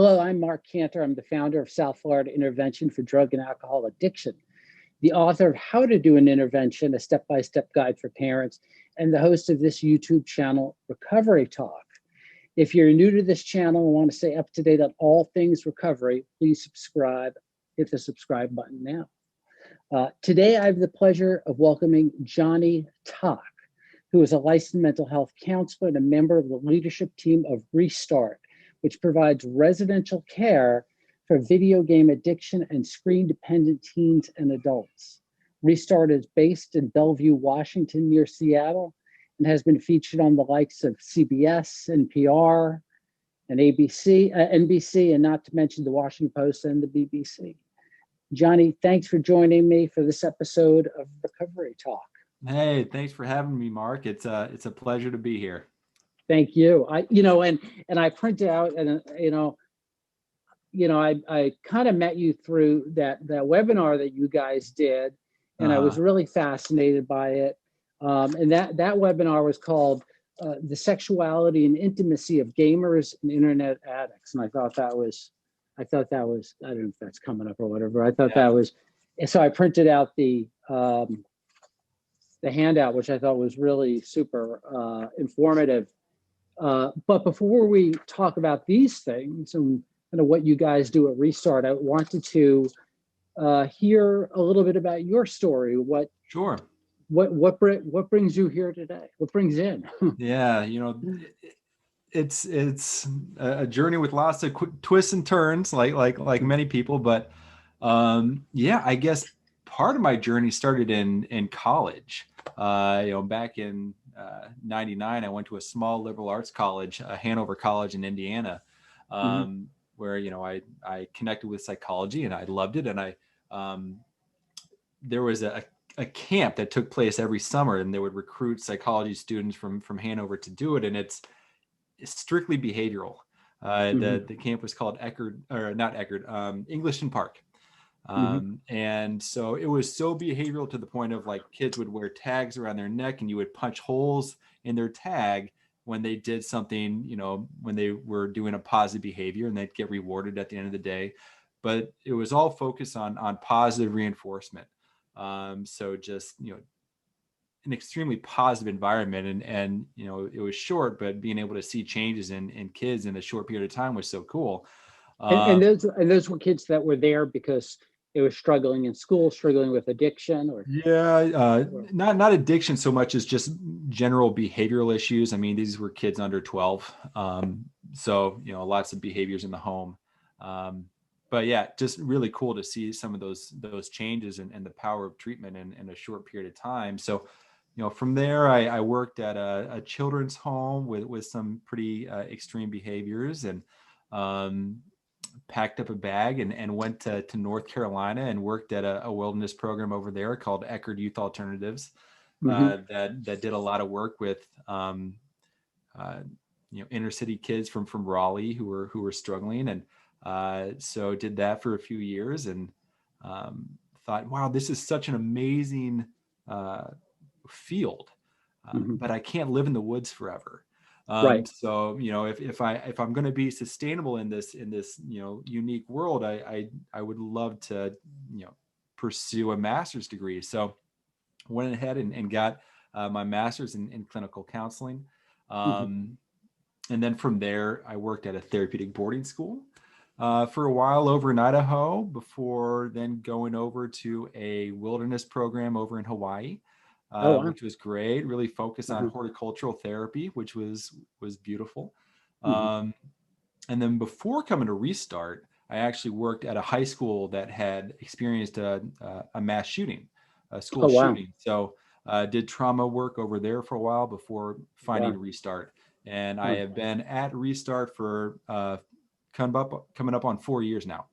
Hello, I'm Mark Cantor. I'm the founder of South Florida Intervention for Drug and Alcohol Addiction, the author of How to Do an Intervention, a step-by-step guide for parents, and the host of this YouTube channel, Recovery Talk. If you're new to this channel and want to stay up to date on all things recovery, please subscribe. Hit the subscribe button now. Today, I have the pleasure of welcoming Johnny Tak, who is a licensed mental health counselor and a member of the leadership team of Restart, which provides residential care for video game addiction and screen-dependent teens and adults. Restart is based in Bellevue, Washington, near Seattle, and has been featured on the likes of CBS, NPR, and ABC, NBC, and not to mention the Washington Post and the BBC. Johnny, thanks for joining me for this episode of Recovery Talk. Hey, thanks for having me, Mark. It's a pleasure to be here. Thank you. And I printed out, and I kind of met you through that webinar that you guys did, and I was really fascinated by it. And that webinar was called "The Sexuality and Intimacy of Gamers and Internet Addicts," and I thought that was, I don't know if that's coming up or whatever. I thought that was, and so I printed out the handout, which I thought was really super informative. But before we talk about these things and kind of what you guys do at Restart, I wanted to hear a little bit about your story. Sure. What brings you here today? What brings in? Yeah, it's a journey with lots of twists and turns, like many people. But I guess part of my journey started in college. Back in '99, I went to a small liberal arts college, Hanover College in Indiana, where I connected with psychology and I loved it. And there was a camp that took place every summer, and they would recruit psychology students from Hanover to do it, and it's strictly behavioral. The camp was called English in Park. And so it was so behavioral to the point of like kids would wear tags around their neck and you would punch holes in their tag when they did something, when they were doing a positive behavior, and they'd get rewarded at the end of the day. But it was all focused on positive reinforcement. So just, an extremely positive environment, and it was short, but being able to see changes in kids in a short period of time was so cool. And those were kids that were there because they were struggling in school, struggling with addiction, or not addiction so much as just general behavioral issues. I mean, these were kids under 12, so lots of behaviors in the home. But yeah, just really cool to see some of those changes and the power of treatment in a short period of time. So, from there, I worked at a children's home with some pretty extreme behaviors, and packed up a bag and went to North Carolina and worked at a wilderness program over there called Eckerd Youth Alternatives, that did a lot of work with inner city kids from Raleigh who were struggling, and so did that for a few years, and thought, wow, this is such an amazing field, but I can't live in the woods forever. Right. So, if I'm going to be sustainable in this unique world, I would love to, pursue a master's degree. So went ahead and got my master's in clinical counseling. And then from there, I worked at a therapeutic boarding school for a while over in Idaho, before then going over to a wilderness program over in Hawaii. Which was great, really focused on horticultural therapy, which was beautiful. And then before coming to Restart, I actually worked at a high school that had experienced a mass shooting, a school shooting. So did trauma work over there for a while before finding Restart. And I have been at Restart for coming up on 4 years now.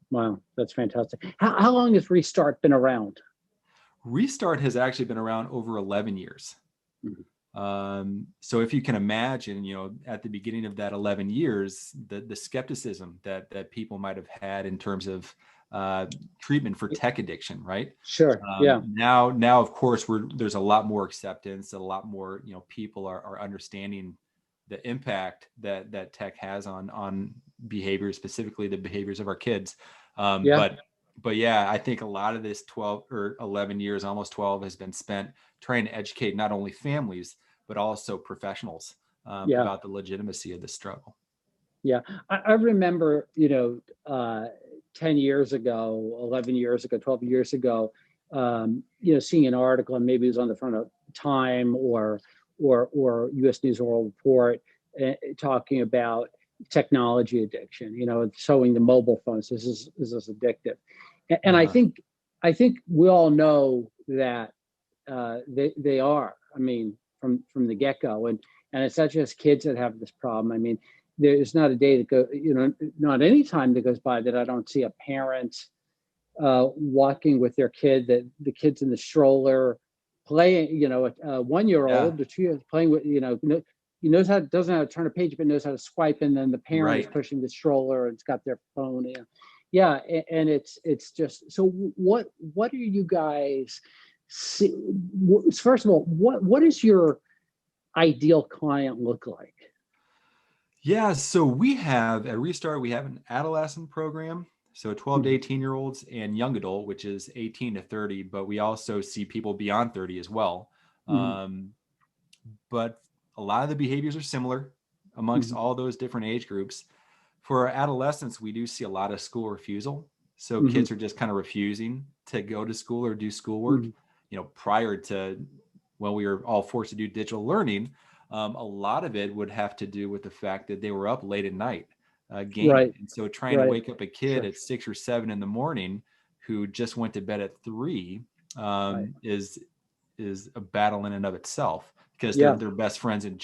Wow, that's fantastic. How long has Restart been around? Restart has actually been around over 11 years. So if you can imagine, at the beginning of that 11 years, the skepticism that people might have had in terms of treatment for tech addiction, right? Sure. Now, of course, there's a lot more acceptance, a lot more, people are understanding the impact that tech has on behaviors, specifically the behaviors of our kids. Yeah. But yeah, I think a lot of this 12 or 11 years, almost 12, has been spent trying to educate not only families, but also professionals Yeah. about the legitimacy of the struggle. Yeah. I remember, 10 years ago, 11 years ago, 12 years ago, seeing an article, and maybe it was on the front of Time or U.S. News and World Report, talking about technology addiction, showing the mobile phones. This is addictive. And I think we all know that they are. I mean, from the get-go, and it's not just kids that have this problem. I mean, there's not a day that not any time that goes by that I don't see a parent walking with their kid, that the kid's in the stroller playing, a 1-year-old or 2 years playing with, he knows how, doesn't know how to turn a page, but knows how to swipe, and then the parent is pushing the stroller and it's got their phone. Yeah, and it's just, so what are you guys see? First of all, what does your ideal client look like? Yeah, so we have at Restart, we have an adolescent program, so 12 to 18-year-olds, and young adult, which is 18 to 30, but we also see people beyond 30 as well. But a lot of the behaviors are similar amongst all those different age groups. For adolescents, we do see a lot of school refusal. So kids are just kind of refusing to go to school or do schoolwork. Prior to when we were all forced to do digital learning, a lot of it would have to do with the fact that they were up late at night gaming. Right. And so trying to wake up a kid at 6 or 7 in the morning who just went to bed at 3 is a battle in and of itself, because they're best friends in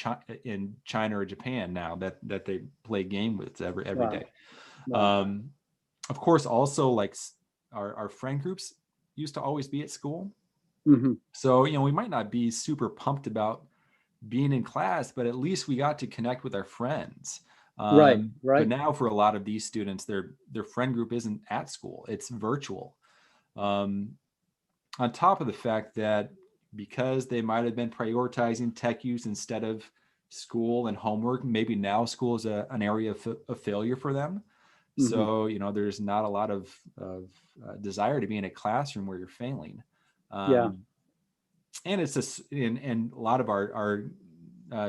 China or Japan now that they play game with every day. Of course, also, like, our friend groups used to always be at school. So, we might not be super pumped about being in class, but at least we got to connect with our friends. Right. But now for a lot of these students, their friend group isn't at school, it's virtual. On top of the fact that because they might have been prioritizing tech use instead of school and homework, maybe now school is an area of failure for them. So, there's not a lot of desire to be in a classroom where you're failing. And it's and a lot of our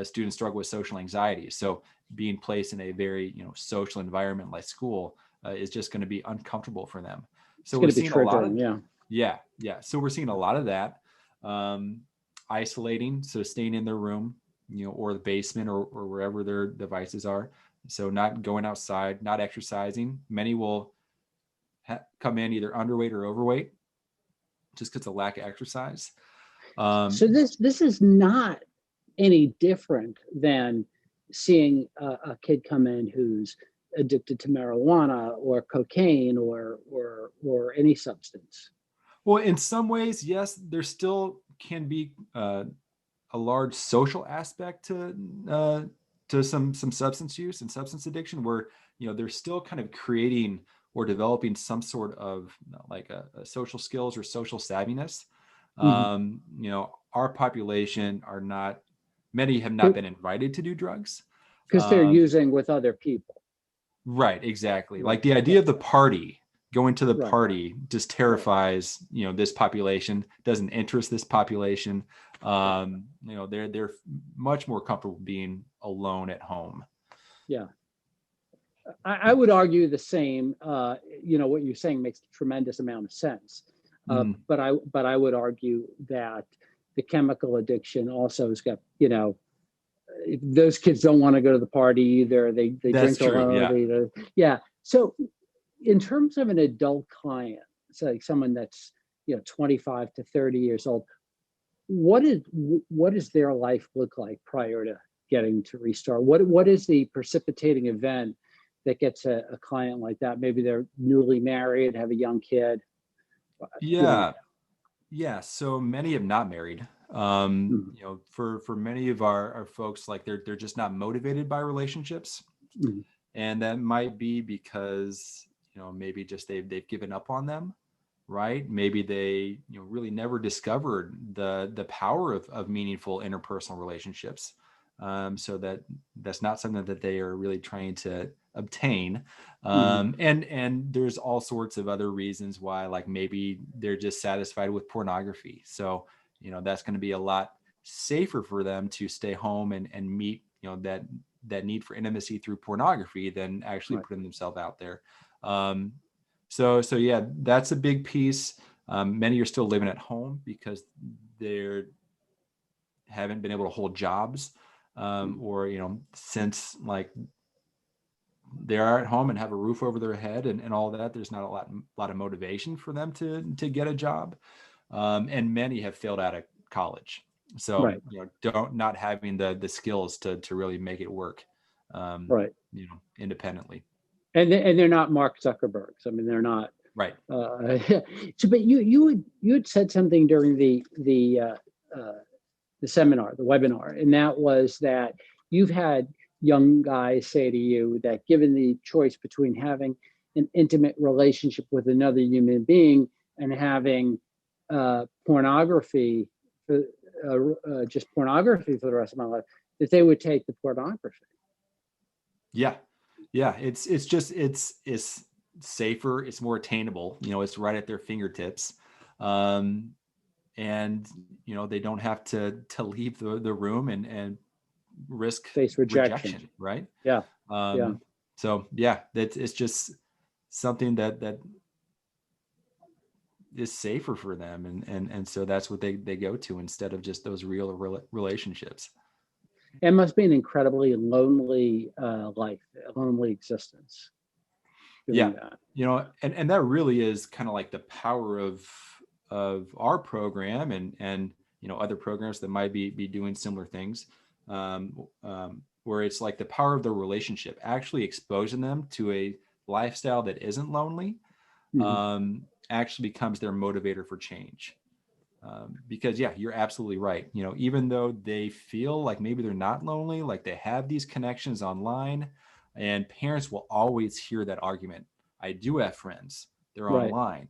students struggle with social anxiety. So being placed in a very, social environment like school is just going to be uncomfortable for them. So we're seeing a lot of, So we're seeing a lot of that. Isolating, so staying in their room, or the basement or wherever their devices are. So not going outside, not exercising. Many will come in either underweight or overweight just because of lack of exercise. So this is not any different than seeing a kid come in who's addicted to marijuana or cocaine or any substance. Well, in some ways, yes, there still can be a large social aspect to some substance use and substance addiction, where they're still kind of creating or developing some sort of like a social skills or social savviness. Our population many have not been invited to do drugs because they're using with other people. Right, exactly. Like the idea of the party, going to the party, just terrifies this population, doesn't interest this population. They're much more comfortable being alone at home. I would argue the same. What you're saying makes a tremendous amount of sense. But I would argue that the chemical addiction also has got, those kids don't want to go to the party either. They drink alone. So in terms of an adult client, so like someone that's 25 to 30 years old, what does their life look like prior to getting to Restart? What is the precipitating event that gets a client like that? Maybe they're newly married, have a young kid. So many have not married. For many of our folks, like they're just not motivated by relationships. And that might be because maybe just they've given up on them, right? Maybe they really never discovered the power of meaningful interpersonal relationships. So that's not something that they are really trying to obtain. And there's all sorts of other reasons why, like maybe they're just satisfied with pornography. So, that's going to be a lot safer for them to stay home and meet, that need for intimacy through pornography than actually putting themselves out there. So yeah, that's a big piece. Many are still living at home because they haven't been able to hold jobs, or, since like they are at home and have a roof over their head and all that, there's not a lot of motivation for them to get a job. And many have failed out of college. So, not having the skills to really make it work, independently. And they're not Mark Zuckerbergs. I mean, they're not. Right. So, but you had said something during the seminar, the webinar, and that was that you've had young guys say to you that given the choice between having an intimate relationship with another human being and having pornography, just pornography for the rest of my life, that they would take the pornography. Yeah. It's safer. It's more attainable. It's right at their fingertips. And, they don't have to leave the room and risk face rejection. Right. Yeah. So yeah, it's just something that is safer for them. And so that's what they go to instead of just those real relationships. It must be an incredibly lonely life, a lonely existence. Yeah. That. And that really is kind of like the power of our program and other programs that might be doing similar things, where it's like the power of the relationship, actually exposing them to a lifestyle that isn't lonely, actually becomes their motivator for change. Because you're absolutely right. Even though they feel like maybe they're not lonely, like they have these connections online, and parents will always hear that argument. I do have friends. They're online.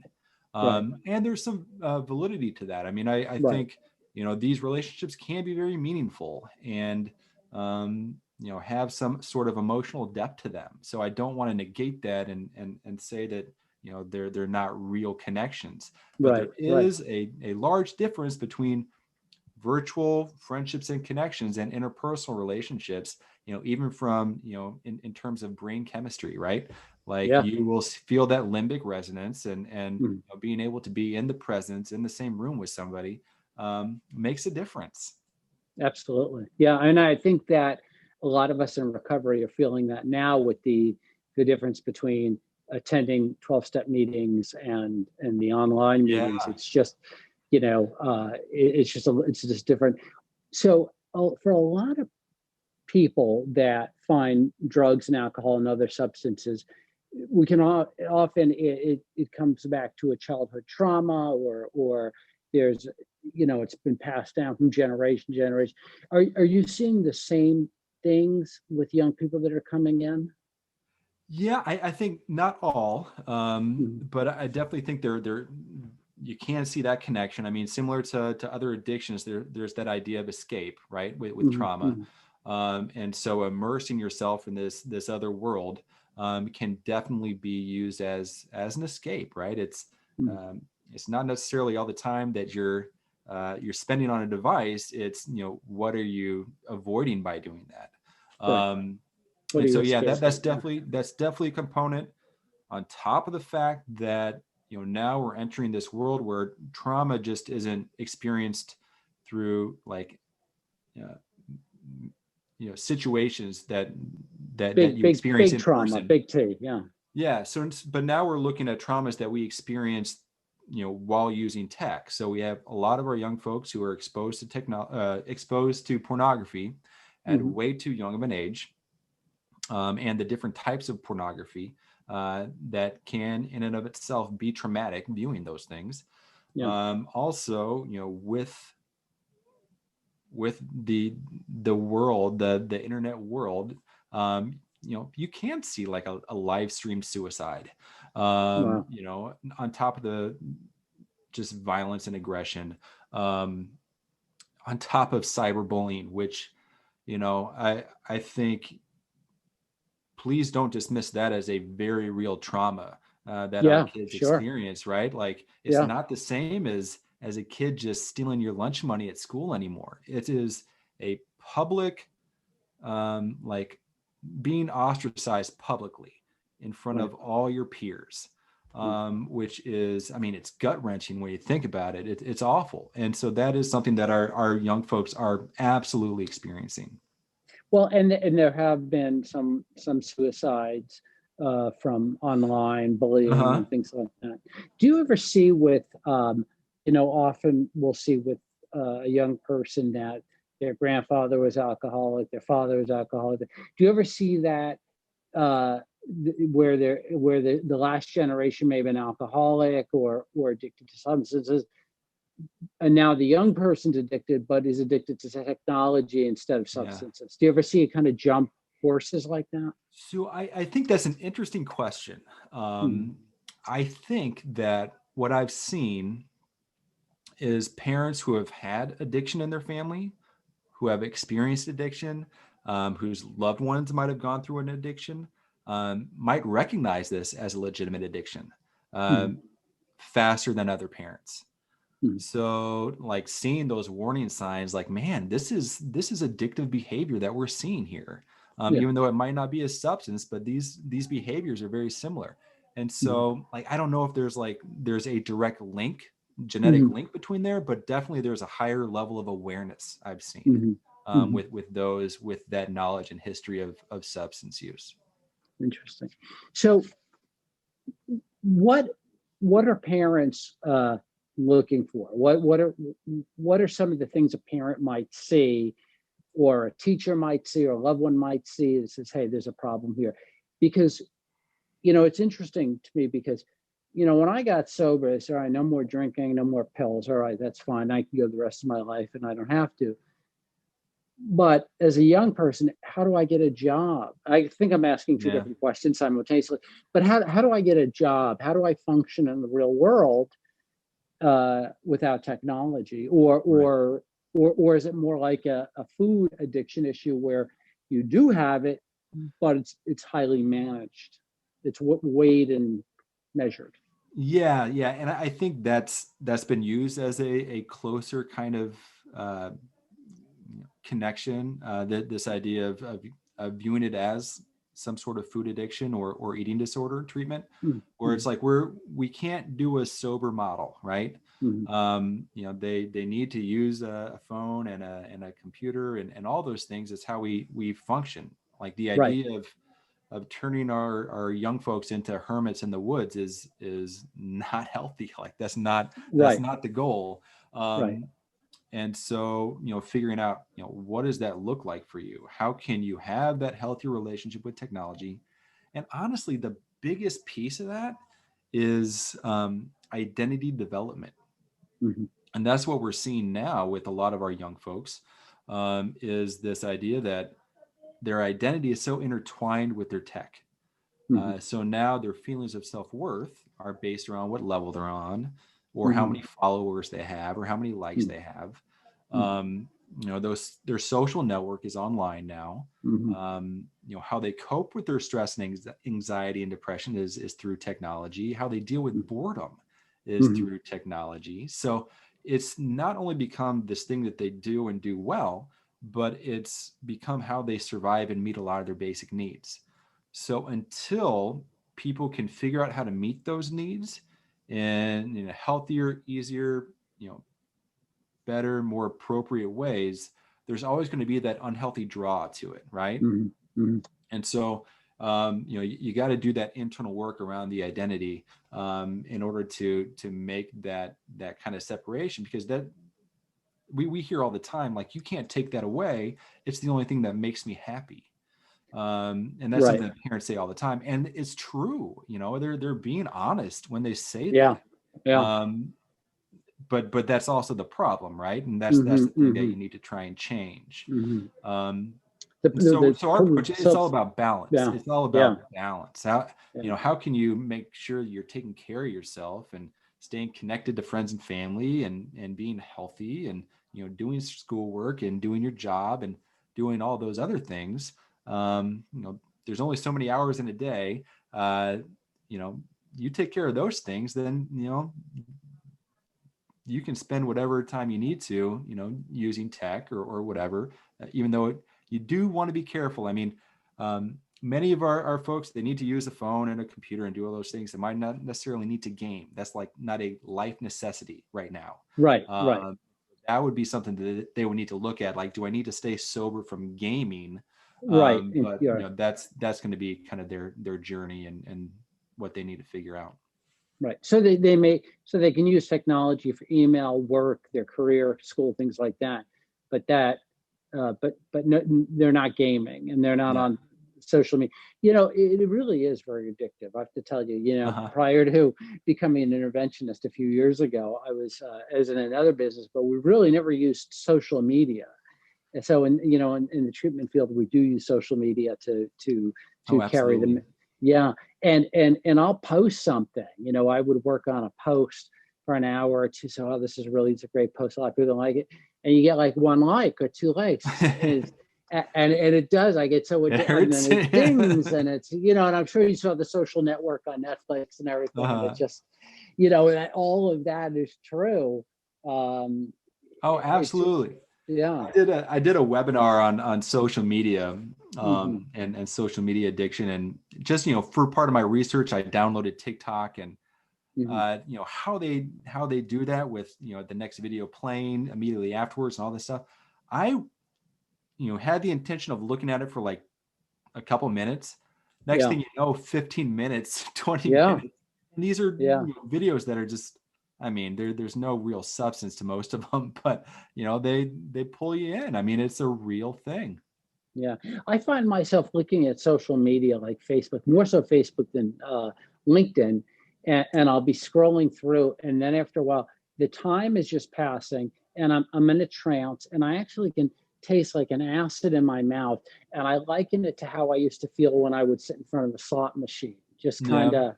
And there's some validity to that. I mean, I think, these relationships can be very meaningful and, have some sort of emotional depth to them. So I don't want to negate that and say that, they're not real connections, but there is a large difference between virtual friendships and connections and interpersonal relationships, even from, in terms of brain chemistry, right? Like you will feel that limbic resonance and being able to be in the presence in the same room with somebody makes a difference. Absolutely. Yeah. And I think that a lot of us in recovery are feeling that now with the difference between attending 12-step meetings and the online meetings. It's just, it's just different. So for a lot of people that find drugs and alcohol and other substances, we can often it comes back to a childhood trauma or there's, it's been passed down from generation to generation. Are you seeing the same things with young people that are coming in? Yeah, I think not all, but I definitely think there you can see that connection. I mean, similar to other addictions, there's that idea of escape, right, with trauma, and so immersing yourself in this other world can definitely be used as an escape, right? It's not necessarily all the time that you're spending on a device. It's what are you avoiding by doing that? And so, that's definitely a component, on top of the fact that, now we're entering this world where trauma just isn't experienced through like, situations that you experience big in trauma, person. big T. Yeah. Yeah. So, but now we're looking at traumas that we experience, while using tech. So we have a lot of our young folks who are exposed to exposed to pornography at way too young of an age. And the different types of pornography that can, in and of itself, be traumatic. Viewing those things, also, with the world, the internet world, you can see like a live stream suicide, on top of the just violence and aggression, on top of cyberbullying, which, I think please don't dismiss that as a very real trauma that our Yeah, kids sure. experience, right? Like it's Yeah. not the same as a kid just stealing your lunch money at school anymore. It is a public, like being ostracized publicly in front Right. of all your peers, which is, I mean, it's gut wrenching when you think about it. It's awful. And so that is something that our young folks are absolutely experiencing. Well, and there have been some suicides from online bullying Uh-huh. and things like that. Do you ever see with often we'll see with a young person that their grandfather was alcoholic, their father was alcoholic. Do you ever see that where the last generation may have been alcoholic or addicted to substances, and now the young person's addicted, but is addicted to technology instead of Yeah. substances? Do you ever see a kind of jump horses like that? So I think that's an interesting question. Hmm. I think that what I've seen is parents who have had addiction in their family, who have experienced addiction, whose loved ones might have gone through an addiction, might recognize this as a legitimate addiction Hmm. faster than other parents. Hmm. So, like seeing those warning signs, like, man, this is addictive behavior that we're seeing here, Yeah. even though it might not be a substance, but these behaviors are very similar. And Hmm. so, like, I don't know if there's a direct link, genetic Hmm. link between there, but definitely there's a higher level of awareness I've seen Hmm. Hmm. with those with that knowledge and history of substance use. Interesting. So, what what are parents looking for? What are some of the things a parent might see, or a teacher might see, or a loved one might see that says, "Hey, there's a problem here," because it's interesting to me because, when I got sober, I said, all right, no more drinking, no more pills. All right, that's fine. I can go the rest of my life and I don't have to. But as a young person, how do I get a job? I think I'm asking two Yeah. different questions simultaneously. But how do I get a job? How do I function in the real world without technology? Right. Or is it more like a food addiction issue where you do have it, but it's highly managed? It's weighed and measured. Yeah, yeah, and I think that's been used as a closer kind of uh, connection. That this idea of viewing it as some sort of food addiction or eating disorder treatment, where Mm-hmm. it's like we can't do a sober model, right? Mm-hmm. They need to use a phone and a computer and all those things. It's how we function. Like the Right, idea of turning our young folks into hermits in the woods is not healthy. Like that's right, not the goal. right. And so, figuring out, what does that look like for you? How can you have that healthy relationship with technology? And honestly, the biggest piece of that is identity development. Mm-hmm. And that's what we're seeing now with a lot of our young folks, is this idea that their identity is so intertwined with their tech. Mm-hmm. So now their feelings of self-worth are based around what level they're on, or how Mm-hmm. many followers they have, or how many likes they have. Mm-hmm. Those their social network is online now. Mm-hmm. How they cope with their stress and anxiety and depression is through technology. How they deal with boredom is Mm-hmm. through technology. So it's not only become this thing that they do and do well, but it's become how they survive and meet a lot of their basic needs. So until people can figure out how to meet those needs in a healthier, easier, better, more appropriate ways, there's always going to be that unhealthy draw to it, right? Mm-hmm. Mm-hmm. And so, you got to do that internal work around the identity in order to make that kind of separation, because that we hear all the time, like, you can't take that away. It's the only thing that makes me happy. And that's Right. something that parents say all the time, and it's true. They're being honest when they say Yeah. that. Yeah. um, but that's also the problem, right? And that's Mm-hmm. the thing that Mm-hmm. you need to try and change. Mm-hmm. um, The, and the, so our the approach, it's all subs. about balance. Yeah. It's all Yeah. about balance. How Yeah. how can you make sure you're taking care of yourself and staying connected to friends and family and being healthy and doing schoolwork and doing your job and doing all those other things. there's only so many hours in a day. You know, you take care of those things, then, you know, you can spend whatever time you need to, you know, using tech or whatever, even though you do want to be careful. I mean, many of our folks, they need to use a phone and a computer and do all those things. They might not necessarily need to game. That's like not a life necessity right now. Right. That would be something that they would need to look at. Like, do I need to stay sober from gaming? Right. But Yeah. you know, that's going to be kind of their journey and what they need to figure out. Right. So they can use technology for email, work, their career, school, things like that. But no, they're not gaming, and they're not on social media. You know, it really is very addictive. I have to tell you. You know, prior to becoming an interventionist a few years ago, I was as in another business, but we really never used social media. And so, in the treatment field, we do use social media to carry them. Yeah. And I'll post something, you know, I would work on a post for an hour or two. So, it's a great post. A lot of people don't like it. And you get like 1 like or 2 likes. and it does. I get so addicted, and then it dings, and it's, you know, and I'm sure you saw The Social Network on Netflix and everything. And it just, you know, all of that is true. Absolutely. Yeah. I did a webinar on social media and social media addiction, and just, you know, for part of my research, I downloaded TikTok, and you know, how they do that with, you know, the next video playing immediately afterwards and all this stuff. I, you know, had the intention of looking at it for like a couple minutes. Next thing you know, 15 minutes, 20 minutes. And these are, you know, videos that are just, I mean, there's no real substance to most of them, but, you know, they pull you in. I mean, it's a real thing. Yeah. I find myself looking at social media like Facebook, more so Facebook than LinkedIn, and I'll be scrolling through, and then after a while, the time is just passing, and I'm in a trance, and I actually can taste like an acid in my mouth, and I liken it to how I used to feel when I would sit in front of a slot machine, just kind of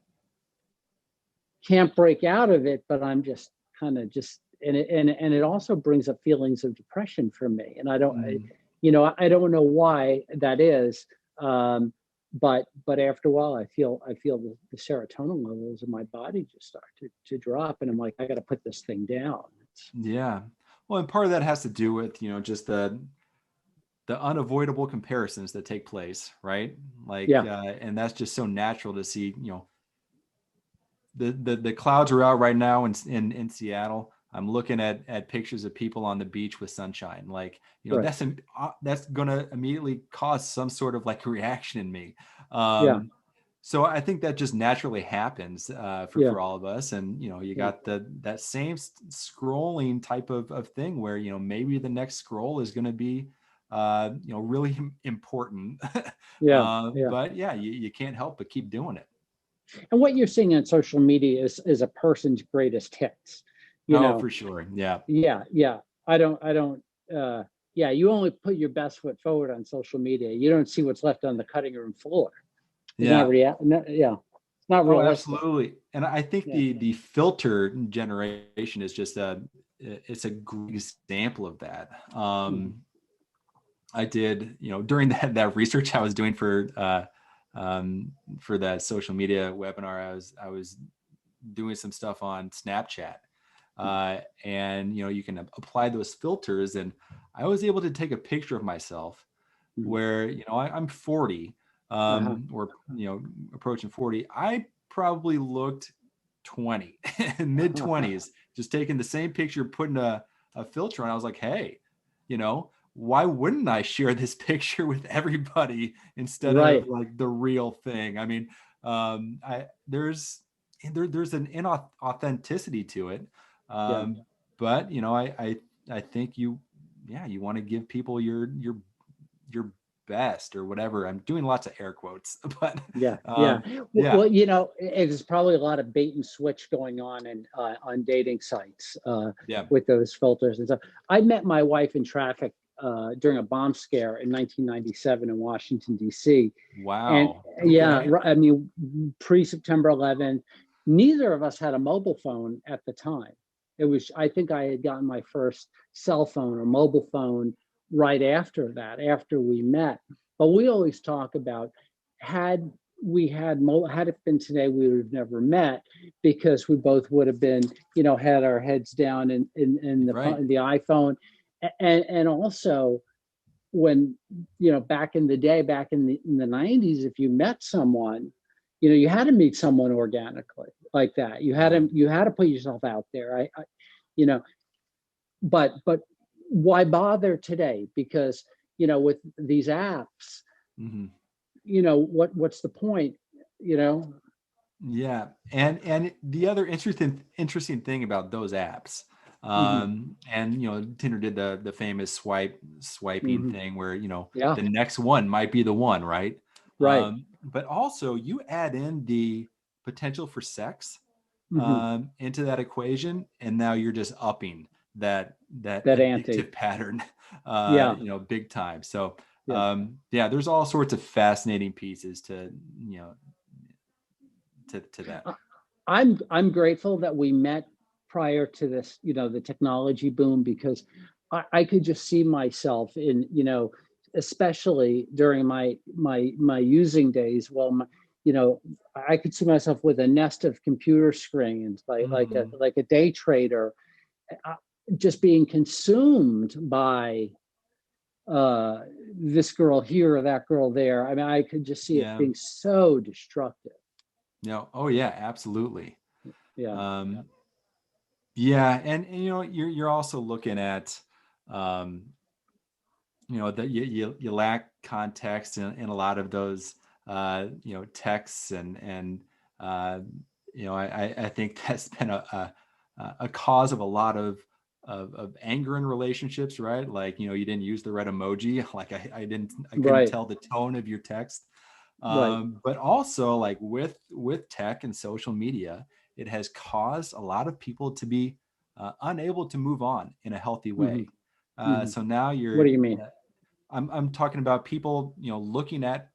can't break out of it, but I'm just kind of and it also brings up feelings of depression for me, and I don't know why that is, but after a while, I feel the serotonin levels in my body just start to drop, and I'm like, I got to put this thing down. Well, and part of that has to do with, you know, just the unavoidable comparisons that take place, right? Like, and that's just so natural to see. You know, the clouds are out right now in Seattle. I'm looking at pictures of people on the beach with sunshine. Like, you know, that's going to immediately cause some sort of like reaction in me. So I think that just naturally happens for all of us. And, you know, you got that same scrolling type of thing where, you know, maybe the next scroll is going to be, you know, really important. But you can't help but keep doing it. And what you're seeing on social media is a person's greatest hits. You know, for sure. Yeah. I don't. You only put your best foot forward on social media. You don't see what's left on the cutting room floor. It's not realistic. Absolutely. And I think the filter generation is just it's a great example of that. I did, you know, during that research I was doing for that social media webinar, I was doing some stuff on Snapchat. And, you know, you can apply those filters, and I was able to take a picture of myself where, you know, I'm 40, or, you know, approaching 40. I probably looked 20, mid 20s, just taking the same picture, putting a filter on. I was like, hey, you know, why wouldn't I share this picture with everybody instead of like the real thing? I mean, there's an inauthenticity to it. But, you know, I think you want to give people your best or whatever. I'm doing lots of air quotes, but well, you know, it's probably a lot of bait and switch going on on dating sites with those filters and stuff. I met my wife in traffic during a bomb scare in 1997 in Washington, D.C. Wow. And I mean, pre-September 11th, neither of us had a mobile phone at the time. I think I had gotten my first cell phone or mobile phone right after that, after we met. But we always talk about had had it been today, we would have never met, because we both would have been, had our heads down in Right. the iPhone. And also, when, back in the day, back in the 90s, if you met someone, you had to meet someone organically like that. You had to put yourself out there. You know, but why bother today? Because, with these apps, Hmm. what's the point? Yeah, and the other interesting thing about those apps, Hmm. and Tinder did the famous swiping Hmm. thing where Yeah. the next one might be the one, right? Right. But also you add in the potential for sex Hmm. into that equation, and now you're just upping that That ante. addictive pattern, Yeah. big time. So Yeah. yeah, there's all sorts of fascinating pieces to to that. I- I'm grateful that we met prior to this, the technology boom, because I could just see myself in, especially during my using days. Well, I could see myself with a nest of computer screens, Mhm. like a day trader, uh, just being consumed by this girl here or that girl there. I mean, I could just see it Yeah. being so destructive. No. Oh yeah, absolutely. Yeah. Um, yeah, and you're also looking at that you lack context in a lot of those texts and uh, I think that's been a cause of a lot of anger in relationships, right? Like you didn't use the right emoji, like I couldn't Right. tell the tone of your text. Right. But also like with tech and social media, it has caused a lot of people to be unable to move on in a healthy Hmm. way. Hmm. So now What you're do you mean? I'm talking about people, looking at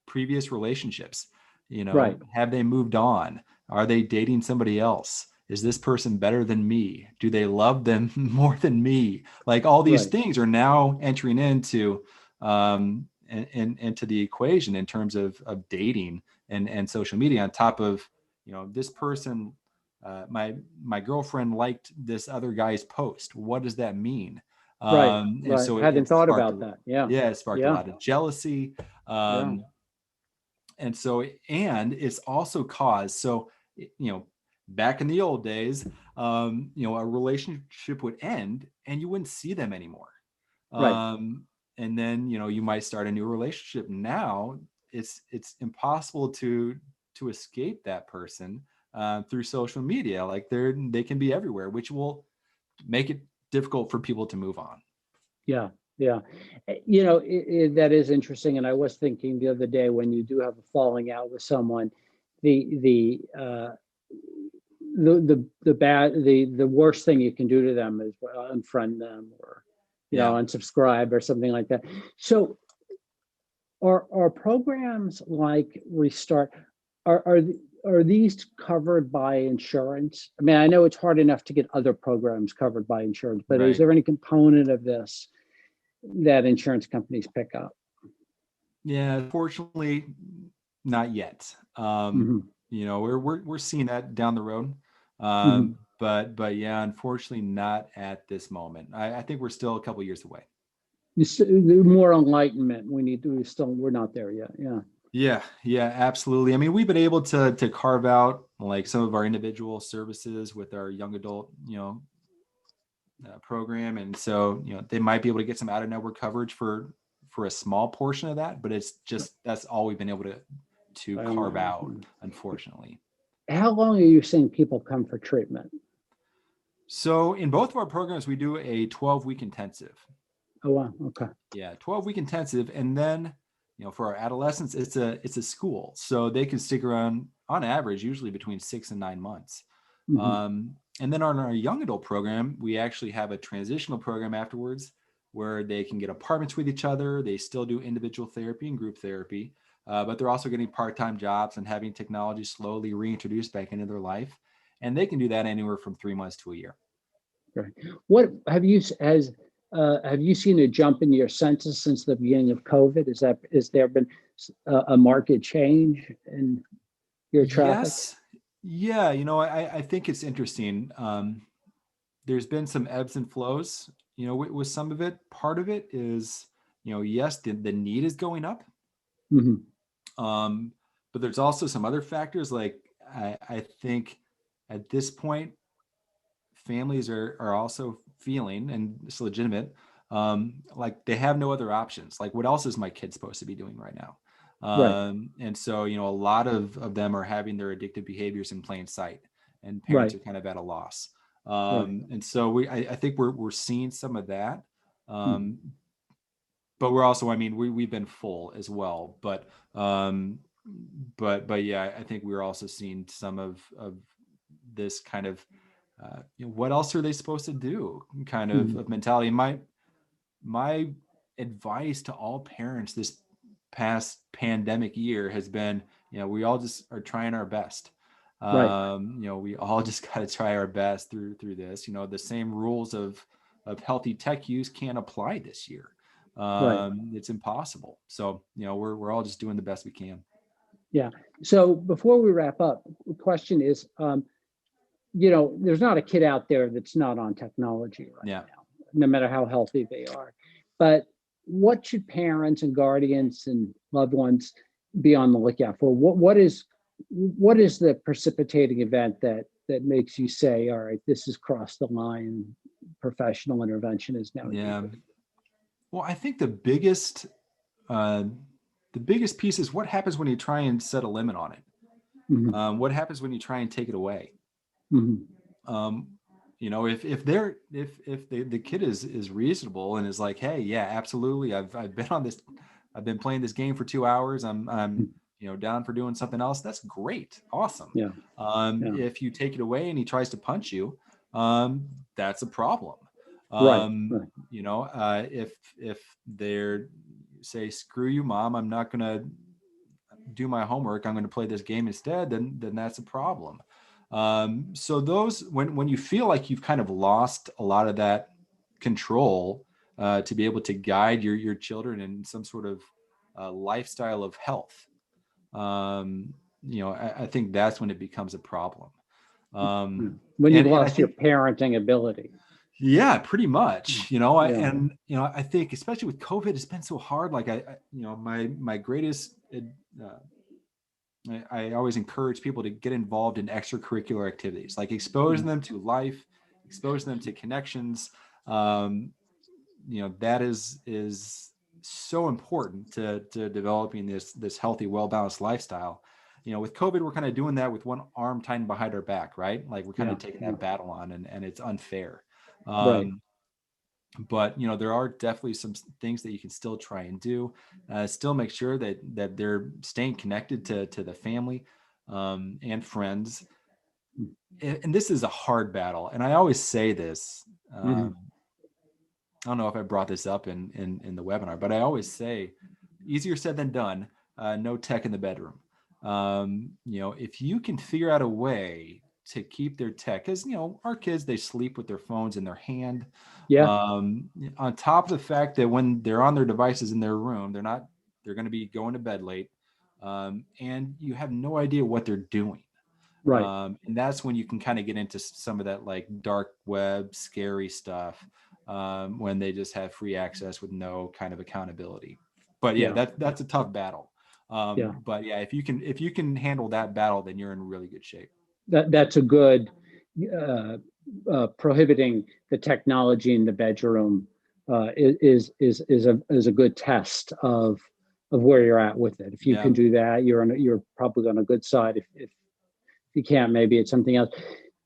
previous relationships. Right. Have they moved on? Are they dating somebody else? Is this person better than me? Do they love them more than me? Like all these Right. things are now entering into into the equation in terms of dating and social media. On top of this person, my girlfriend liked this other guy's post. What does that mean? Right. And Right. so Hadn't it thought sparked about that. Yeah. it sparked a Yeah. lot of jealousy. Yeah. Um, and so, and it's also caused, so, back in the old days, a relationship would end and you wouldn't see them anymore. Right. Um, and then, you might start a new relationship. Now it's impossible to escape that person through social media. Like they can be everywhere, which will make it difficult for people to move on. Yeah. Yeah. That is interesting. And I was thinking the other day, when you do have a falling out with someone, the worst thing you can do to them is unfriend them, or Yeah. unsubscribe or something like that. So are programs like Restart, are are these covered by insurance? I mean, I know it's hard enough to get other programs covered by insurance, but is Right. there any component of this that insurance companies pick up? Yeah, unfortunately, not yet. Hmm. We're seeing that down the road. Hmm. But yeah, unfortunately, not at this moment. I think we're still a couple years away. More enlightenment. We're not there yet. Yeah. Yeah, yeah, absolutely. I mean, we've been able to carve out like some of our individual services with our young adult, program, and so they might be able to get some out of network coverage for a small portion of that, but it's just that's all we've been able to I don't carve know. out, unfortunately. How long are you seeing people come for treatment? So in both of our programs, we do a 12-week intensive. Oh, wow. Okay. Yeah, 12-week intensive, and then for our adolescents, it's a school, so they can stick around on average usually between 6 and 9 months. Hmm. And then on our young adult program, we actually have a transitional program afterwards where they can get apartments with each other. They still do individual therapy and group therapy, but they're also getting part-time jobs and having technology slowly reintroduced back into their life, and they can do that anywhere from 3 months to a year. Right. What have you has have you seen a jump in your census since the beginning of COVID? Is there been a market change in your traffic? Yes. Yeah. I think it's interesting. There's been some ebbs and flows, with some of it. Part of it is, yes, the need is going up. Hmm. Um, but there's also some other factors. Like I think at this point, families are also feeling, and it's legitimate, like they have no other options. Like, what else is my kid supposed to be doing right now? Right, And so, a lot of them are having their addictive behaviors in plain sight, and parents right, are kind of at a loss. right. And so I think we're seeing some of that. Mhm. Um, but we're also, we've been full as well. But yeah, I think we're also seeing some of this kind of, what else are they supposed to do kind Mhm. of mentality. My advice to all parents this past pandemic year has been, we all just are trying our best. Right, We all just got to try our best through this. The same rules of healthy tech use can't apply this year. right. It's impossible. So, we're all just doing the best we can. Yeah. So before we wrap up, the question is, there's not a kid out there that's not on technology right Yeah. now, no matter how healthy they are. But what should parents and guardians and loved ones be on the lookout for? What is the precipitating event that makes you say, all right, this has crossed the line, professional intervention is now Yeah. needed? Well, I think uh, the biggest piece is what happens when you try and set a limit on it. Hmm. What happens when you try and take it away? Hmm. Um, if the kid is reasonable and is like, hey, yeah, absolutely, I've been on this, I've been playing this game for 2 hours. I'm down for doing something else. That's great, awesome. Yeah, yeah. If you take it away and he tries to punch you, that's a problem. Right, right. If they're say, screw you, mom, I'm not gonna do my homework, I'm going to play this game instead, then that's a problem. So those, when you feel like you've kind of lost a lot of that control, to be able to guide your children in some sort of lifestyle of health, I think that's when it becomes a problem. Yeah. um, When you've and I lost your think, parenting ability. yeah, pretty much. Yeah. I think especially with COVID, it's been so hard. Like my greatest, I always encourage people to get involved in extracurricular activities, like exposing Mhm. them to life, exposing them to connections. Um, that is so important to developing this healthy, well balanced lifestyle. With COVID, we're kind of doing that with one arm tied behind our back, right? Like we're kind Yeah. of taking Yeah. that battle on, and it's unfair. Right. Um, but there are definitely some things that you can still try and do. Still make sure that they're staying connected to the family, and friends. And this is a hard battle, and I always say this. Hmm. I don't know if I brought this up in the webinar, but I always say, easier said than done. No tech in the bedroom. If you can figure out a way to keep their tech, because our kids, they sleep with their phones in their hand. Yeah. On top of the fact that when they're on their devices in their room, they're going to be going to bed late, and you have no idea what they're doing. Right. And that's when you can kind of get into some of that like dark web, scary stuff, when they just have free access with no kind of accountability. But yeah, Yeah. that's a tough battle. Yeah. But yeah, if you can handle that battle, then you're in really good shape. That's a good uh, prohibiting the technology in the bedroom is a good test of where you're at with it. If you Yeah. can do that, you're probably on a good side. If you can't, maybe it's something else.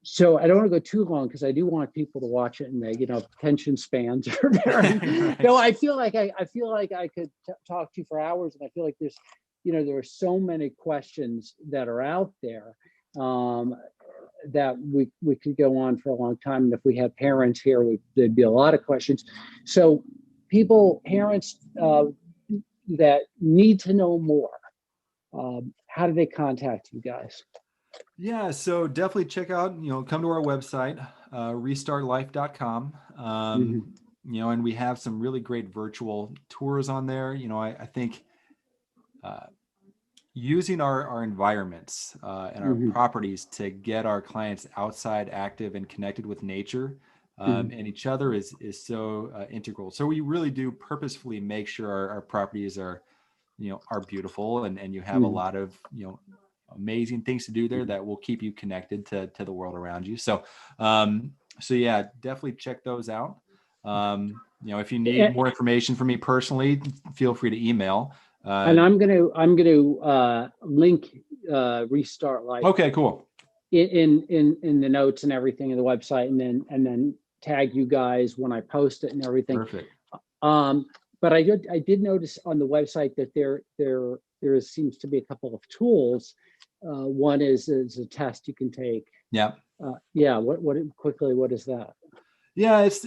So I don't want to go too long because I do want people to watch it, and attention spans are very. Right. No, I feel like I could talk to you for hours, and I feel like there are so many questions that are out there, um, that we could go on for a long time. And if we had parents here, there'd be a lot of questions. So parents that need to know more, how do they contact you guys? Yeah, so definitely check out, come to our website, restartlife.com. Mhm. and we have some really great virtual tours on there. I think using our environments and our Mhm. properties to get our clients outside, active, and connected with nature Mhm. and each other is so integral. So we really do purposefully make sure our properties are beautiful, and you have a Mhm. lot of amazing things to do there Mhm. that will keep you connected to the world around you. So yeah, definitely check those out. If you need more information from me personally, feel free to email. And I'm gonna link Restart Life Okay, cool. in the notes and everything in the website, and then tag you guys when I post it and everything. Perfect. Um, but I did notice on the website that there seems to be a couple of tools. One is a test you can take. Yeah. Yeah. What is that? Yeah, it's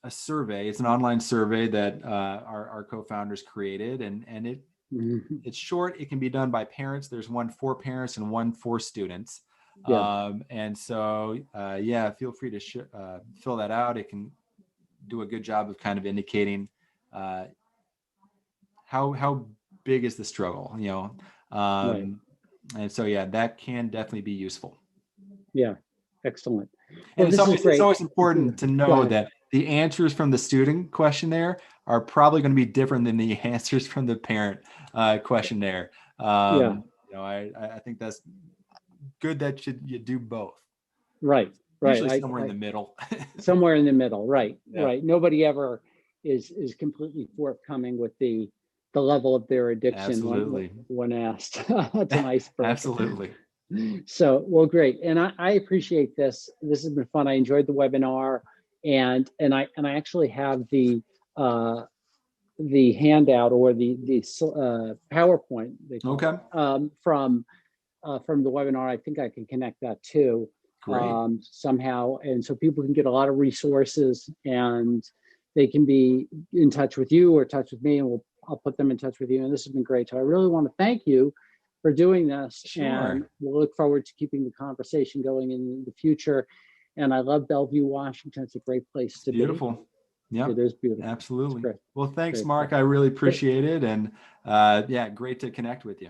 a survey. It's an online survey that our co-founders created, and Mhm. it's short. It can be done by parents. There's one for parents and one for students. Yeah. And so, yeah, feel free to fill that out. It can do a good job of kind of indicating how big is the struggle, Right. and so, yeah, that can definitely be useful. Yeah. Excellent. And Well, this is it's great. always important to Go know ahead. that the answers from the student questionnaire are probably going to be different than the answers from the parent questionnaire. Yeah. I think that's good that you do both. Right. Right. Usually somewhere in the middle. Somewhere in the middle. Right. Yeah, Right. Nobody ever is completely forthcoming with the level of their addiction absolutely. when asked. That's an iceberg. Absolutely. So, well, great, and I appreciate this. This has been fun. I enjoyed the webinar, and I actually have the handout or the PowerPoint they call Okay. it, from the webinar. I think I can connect that too Great. somehow, and so people can get a lot of resources, and they can be in touch with you or touch with me, and I'll put them in touch with you. And this has been great. So I really want to thank you for doing this, and Sure. we'll look forward to keeping the conversation going in the future. And I love Bellevue, Washington. It's a great place It's to be. beautiful. Yep. It is beautiful. It's Absolutely. great. Well, thanks, Great. Mark. I really appreciate it. And yeah, great to connect with you.